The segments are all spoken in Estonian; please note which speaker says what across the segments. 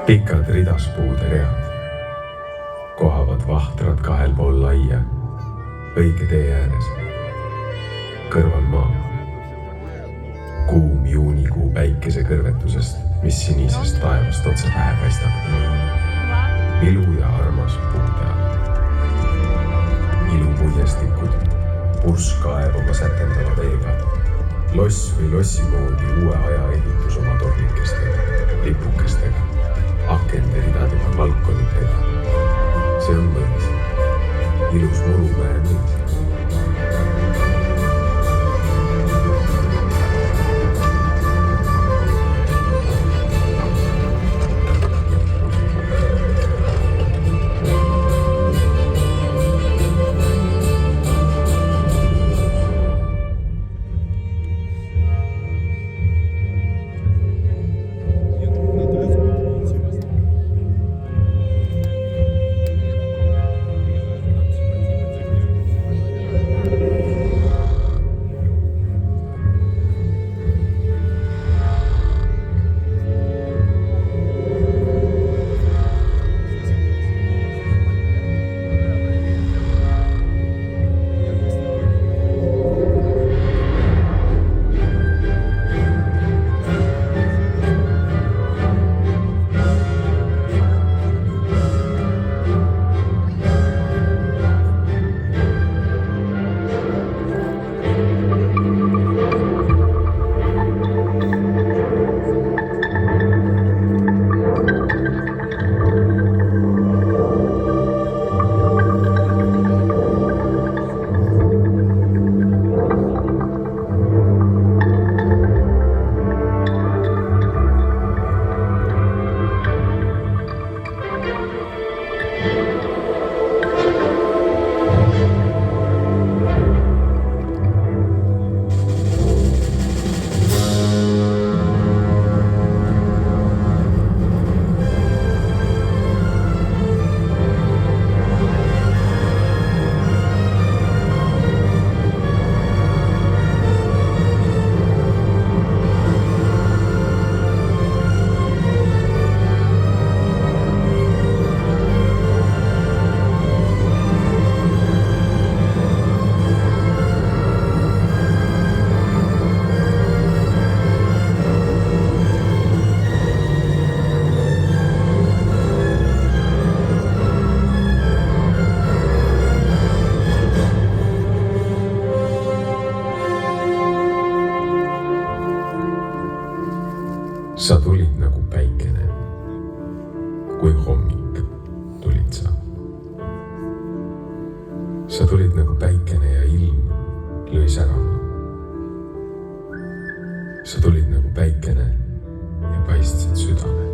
Speaker 1: Pikad ridaspuude read kohavad vahtrad kahel pool laia, õige tee ääres, kõrval maa. Kuum juunikuu päikese kõrvetusest, mis sinisest taevast otse pähe paistab. Ilu ja armas puude all. Ilupuiestikud, purskkaev oma sätendava veega, loss või lossi moodi uue aja ehitus oma tornikestega, lipukestega, akende ridadega, balkonitega. See on mõis, ilus Murumäe mõis. Sa tulid nagu päikene, kui hommik tulid sa. Sa tulid nagu päikene ja ilm lõi särama. Sa tulid nagu päikene ja paistsid südame.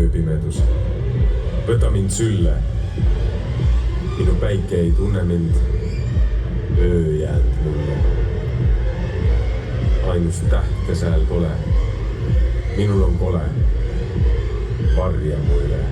Speaker 1: ööpimedus, võta mind sülle. Minu päike ei tunne mind, öö jäänud mulle. Ainus tähte sääl pole, minul on kole, varja mulle.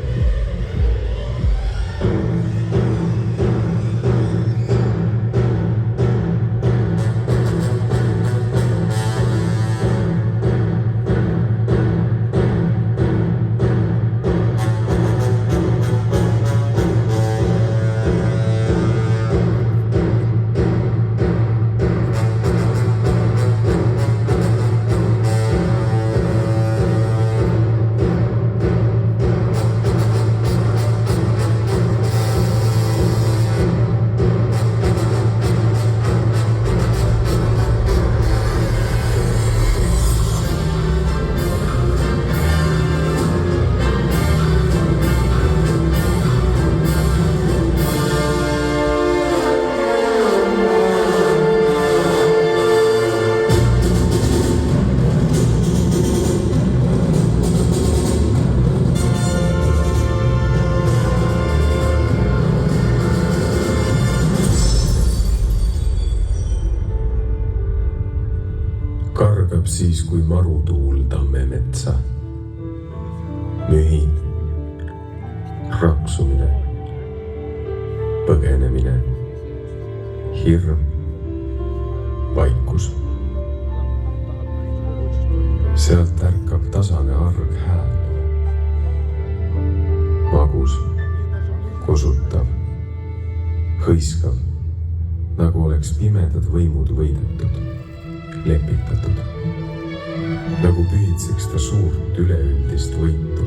Speaker 1: Kargab siis, kui marutuul tamme metsa. Mühin, raksumine, põgenemine, hirm, vaikus. Sealt ärkab tasane arg hääl. Magus, kosutav, hõiskav, nagu oleks pimedad võimud võidetud. Lepitatud, nagu pühitseks ta suurt üleüldist võitu.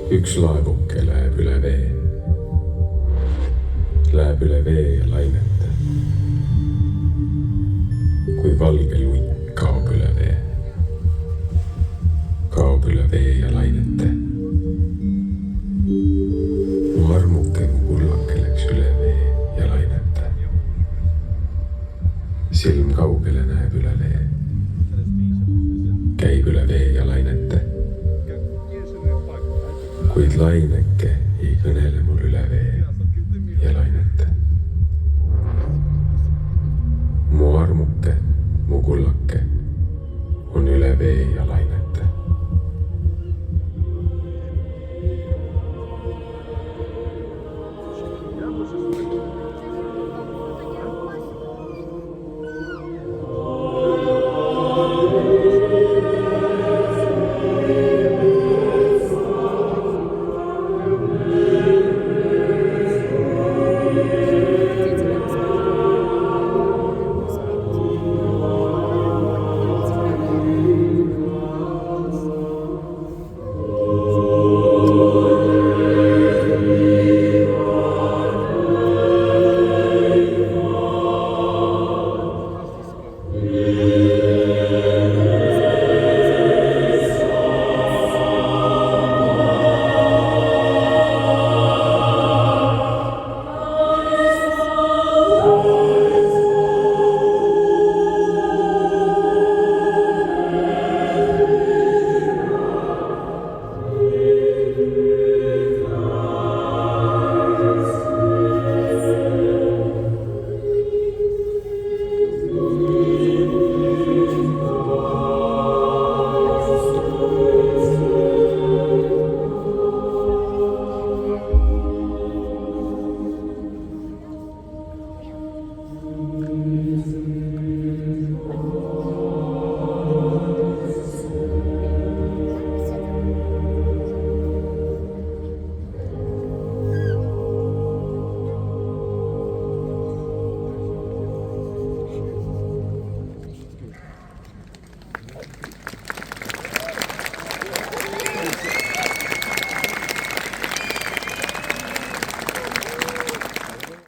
Speaker 1: Üks laevuke läheb üle vee. Läheb üle vee ja lainete. Kui valge luik kaob üle vee. Kaob üle vee ja lainete. Mu armuke mu kullake läks üle vee ja lainete. Silm kaugele näeb üle vee. Käib üle vee ja lainete. Kuid laine